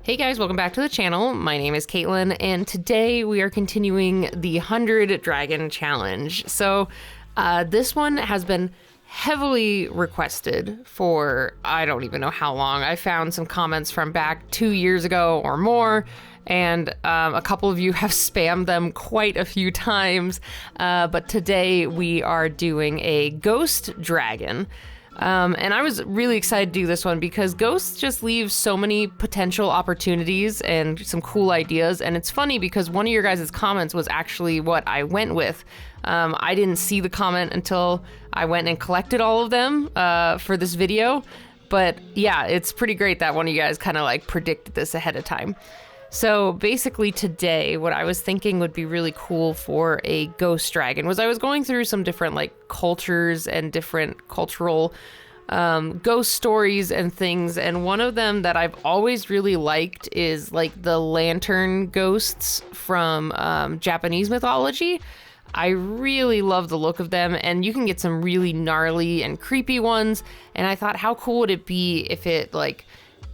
Hey guys, welcome back to the channel. My name is Katelyn, and today we are continuing the 100 Dragon Challenge. So this one has been heavily requested for I don't even know how long. I found some comments from back 2 years ago or more, and a couple of you have spammed them quite a few times. But today we are doing a ghost dragon. And I was really excited to do this one because ghosts just leave so many potential opportunities and some cool ideas. And it's funny because one of your guys' comments was actually what I went with. I didn't see the comment until I went and collected all of them for this video. But yeah, it's pretty great that one of you guys kind of like predicted this ahead of time. So basically today, what I was thinking would be really cool for a ghost dragon was I was going through some different like cultures and different cultural ghost stories and things. And one of them that I've always really liked is like the lantern ghosts from Japanese mythology. I really love the look of them, and you can get some really gnarly and creepy ones. And I thought, how cool would it be if it like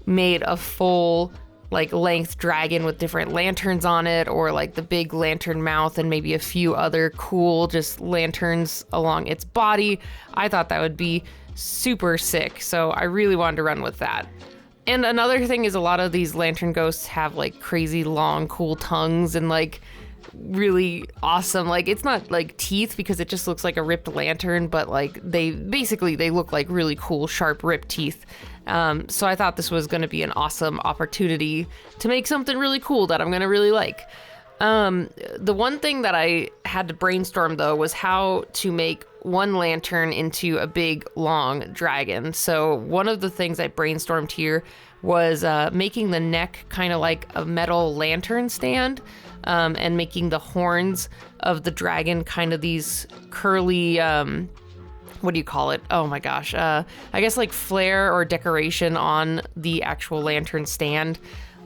made a full like length dragon with different lanterns on it, or like the big lantern mouth and maybe a few other cool just lanterns along its body. I thought that would be super sick, so I really wanted to run with that. And another thing is a lot of these lantern ghosts have like crazy long cool tongues and like really awesome, like it's not like teeth because it just looks like a ripped lantern, but like they look like really cool sharp ripped teeth. So I thought this was going to be an awesome opportunity to make something really cool that I'm going to really like. The one thing that I had to brainstorm though was how to make one lantern into a big long dragon. So one of the things I brainstormed here was making the neck kind of like a metal lantern stand, and making the horns of the dragon kind of these curly, what do you call it? Oh my gosh. I guess like flare or decoration on the actual lantern stand.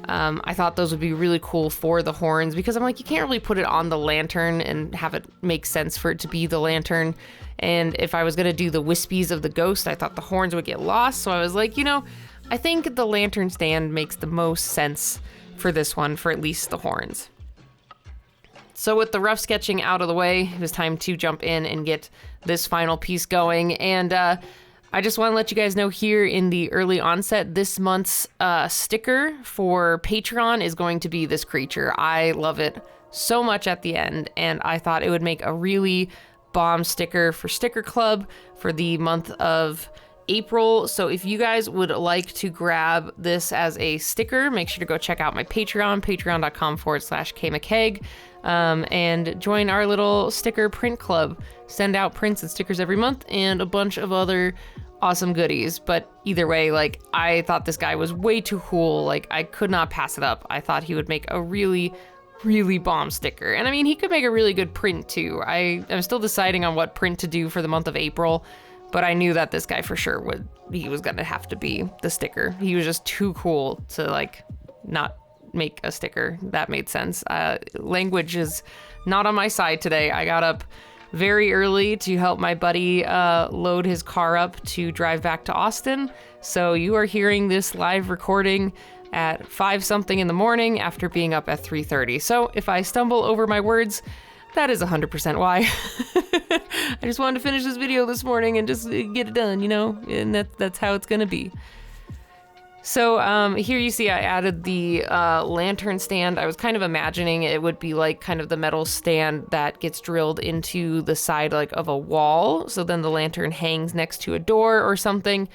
I thought those would be really cool for the horns because I'm like, you can't really put it on the lantern and have it make sense for it to be the lantern. And if I was going to do the wispies of the ghost, I thought the horns would get lost. So I was like, you know, I think the lantern stand makes the most sense for this one, for at least the horns. So with the rough sketching out of the way, it was time to jump in and get this final piece going. And I just want to let you guys know here in the early onset, this month's sticker for Patreon is going to be this creature. I love it so much at the end, and I thought it would make a really bomb sticker for Sticker Club for the month of April. So if you guys would like to grab this as a sticker, make sure to go check out my Patreon, patreon.com/KMcCaigue, and join our little sticker print club. Send out prints and stickers every month and a bunch of other awesome goodies. But either way, like I thought this guy was way too cool. Like I could not pass it up. I thought he would make a really bomb sticker. And I mean, he could make a really good print too. I am still deciding on what print to do for the month of April. But I knew that this guy for sure he was gonna have to be the sticker. He was just too cool to like not make a sticker. That made sense. Language is not on my side today. I got up very early to help my buddy load his car up to drive back to Austin. So you are hearing this live recording at 5 something in the morning after being up at 3:30. So if I stumble over my words, that is 100% why. I just wanted to finish this video this morning and just get it done, you know, and that's how it's gonna be. So here you see I added the lantern stand. I was kind of imagining it would be like kind of the metal stand that gets drilled into the side like of a wall. So then the lantern hangs next to a door or something.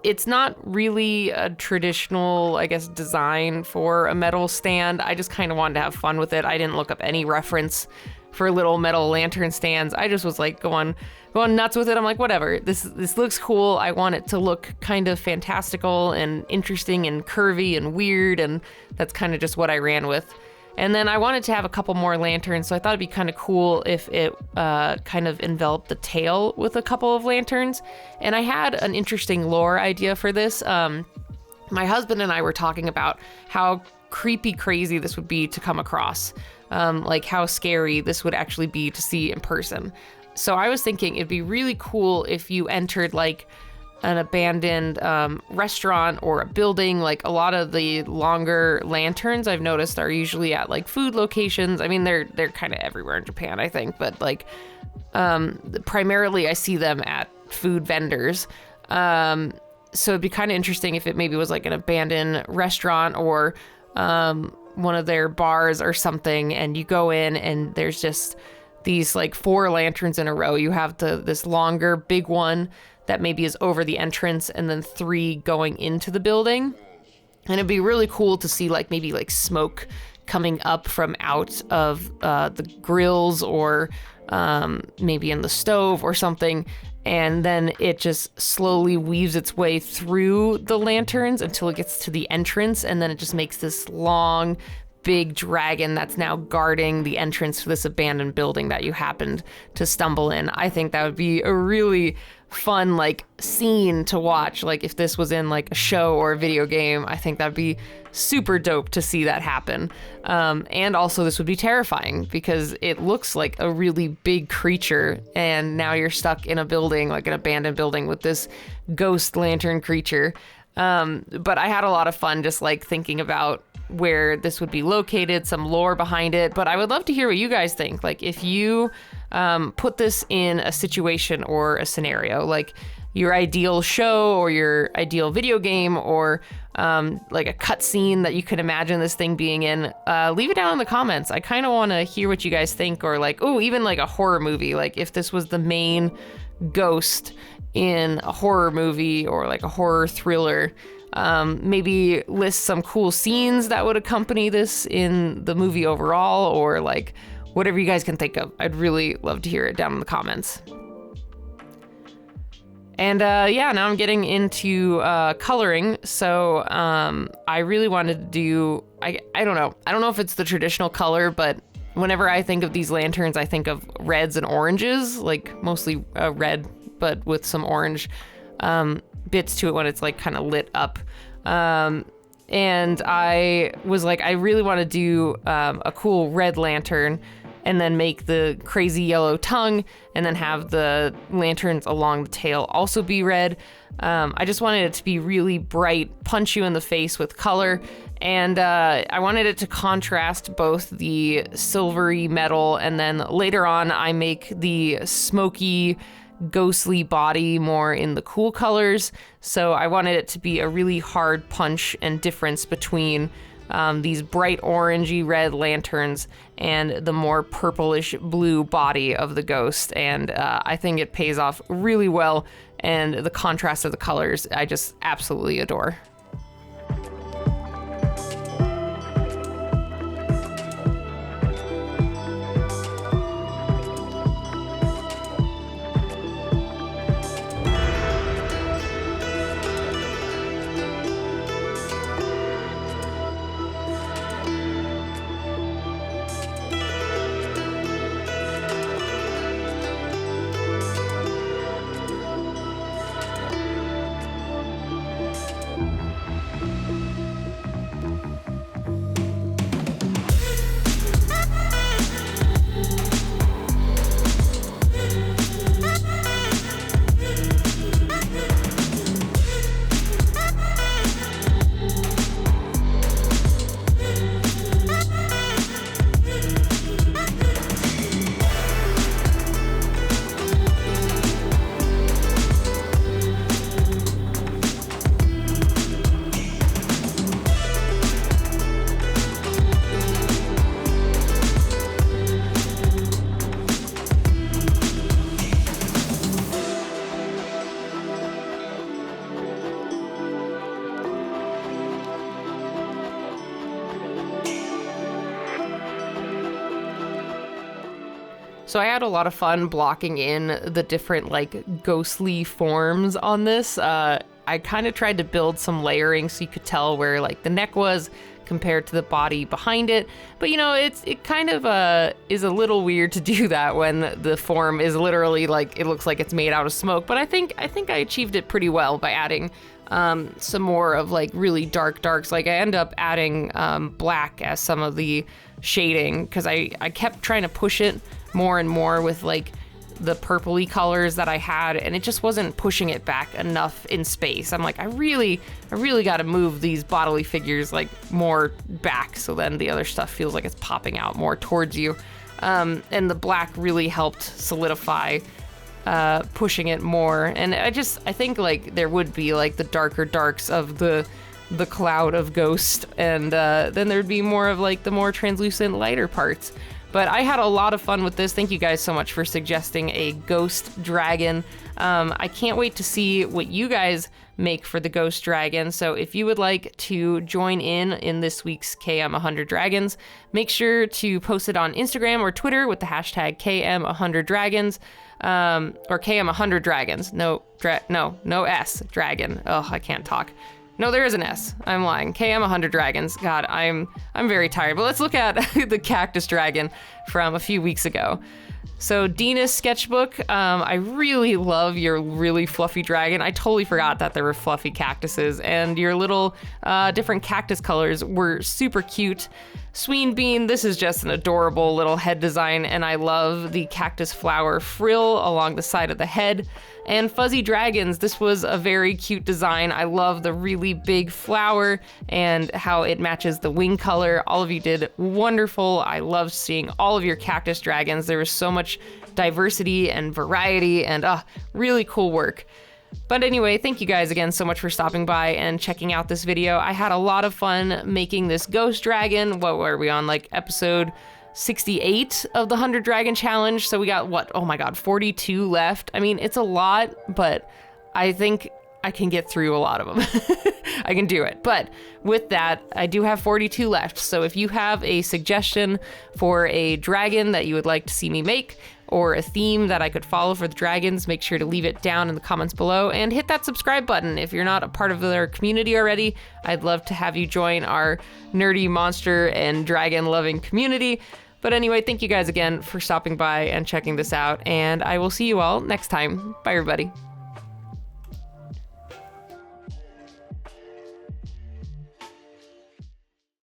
It's not really a traditional, I guess, design for a metal stand. I just kind of wanted to have fun with it. I didn't look up any reference for little metal lantern stands. I just was like going nuts with it. I'm like, whatever, this looks cool. I want it to look kind of fantastical and interesting and curvy and weird, and that's kind of just what I ran with. And then I wanted to have a couple more lanterns, so I thought it'd be kind of cool if it kind of enveloped the tail with a couple of lanterns. And I had an interesting lore idea for this. My husband and I were talking about how creepy crazy this would be to come across. Like how scary this would actually be to see in person. So I was thinking it'd be really cool if you entered like an abandoned restaurant or a building. Like a lot of the longer lanterns I've noticed are usually at like food locations. I mean, they're kind of everywhere in Japan, I think, but like primarily I see them at food vendors. So it'd be kind of interesting if it maybe was like an abandoned restaurant or one of their bars or something, and you go in and there's just these like 4 lanterns in a row. You have this longer big one that maybe is over the entrance, and then 3 going into the building. And it'd be really cool to see like maybe like smoke coming up from out of the grills or maybe in the stove or something. And then it just slowly weaves its way through the lanterns until it gets to the entrance. And then it just makes this long, big dragon that's now guarding the entrance to this abandoned building that you happened to stumble in. I think that would be a really fun like scene to watch. Like if this was in like a show or a video game, I think that'd be super dope to see that happen. And also this would be terrifying because it looks like a really big creature, and now you're stuck in a building, like an abandoned building with this ghost lantern creature. But I had a lot of fun just like thinking about where this would be located, some lore behind it. But I would love to hear what you guys think. Like if you put this in a situation or a scenario, like your ideal show or your ideal video game or like a cutscene that you could imagine this thing being in, leave it down in the comments. I kind of want to hear what you guys think, or like, oh, even like a horror movie. Like if this was the main ghost in a horror movie or like a horror thriller, maybe list some cool scenes that would accompany this in the movie overall, or like whatever you guys can think of. I'd really love to hear it down in the comments. And yeah, now I'm getting into coloring. So I really wanted to do, I don't know. I don't know if it's the traditional color, but whenever I think of these lanterns, I think of reds and oranges, like mostly red, but with some orange bits to it when it's like kind of lit up. And I was like, I really want to do a cool red lantern and then make the crazy yellow tongue and then have the lanterns along the tail also be red. I just wanted it to be really bright, punch you in the face with color. And I wanted it to contrast both the silvery metal, and then later on I make the smoky, ghostly body more in the cool colors. So I wanted it to be a really hard punch and difference between these bright orangey red lanterns and the more purplish blue body of the ghost. And I think it pays off really well, and the contrast of the colors I just absolutely adore. So I had a lot of fun blocking in the different like ghostly forms on this. I kind of tried to build some layering so you could tell where like the neck was compared to the body behind it. But you know, it kind of is a little weird to do that when the form is literally like, it looks like it's made out of smoke. But I think I achieved it pretty well by adding some more of like really darks. Like I end up adding black as some of the shading because I kept trying to push it more and more with like the purpley colors that I had, and it just wasn't pushing it back enough in space. I'm like, I really got to move these bodily figures like more back, so then the other stuff feels like it's popping out more towards you. And the black really helped solidify pushing it more. And I think like there would be like the darker darks of the cloud of ghost, and then there'd be more of like the more translucent lighter parts. But I had a lot of fun with this. Thank you guys so much for suggesting a ghost dragon. I can't wait to see what you guys make for the ghost dragon. So if you would like to join in this week's KM100 Dragons, make sure to post it on Instagram or Twitter with the hashtag KM100Dragons, or KM100 Dragons. No S, dragon. Oh, I can't talk. No, there is an S. I'm lying. KM100 Dragons. God, I'm very tired. But let's look at the cactus dragon from a few weeks ago. So Dina's sketchbook, I really love your really fluffy dragon. I totally forgot that there were fluffy cactuses, and your little different cactus colors were super cute. Sween Bean, this is just an adorable little head design, and I love the cactus flower frill along the side of the head. And Fuzzy Dragons, this was a very cute design. I love the really big flower and how it matches the wing color. All of you did wonderful. I loved seeing all of your cactus dragons. There was so much diversity and variety, and really cool work. But anyway, thank you guys again so much for stopping by and checking out this video. I had a lot of fun making this ghost dragon. What were we on, like episode 68 of the 100 Dragon Challenge? So we got, what, oh my god, 42 left. I mean, it's a lot, but I think I can get through a lot of them. I can do it. But with that, I do have 42 left. So if you have a suggestion for a dragon that you would like to see me make, or a theme that I could follow for the dragons, make sure to leave it down in the comments below, and hit that subscribe button if you're not a part of their community already. I'd love to have you join our nerdy monster and dragon loving community. But anyway, thank you guys again for stopping by and checking this out, and I will see you all next time. Bye, everybody.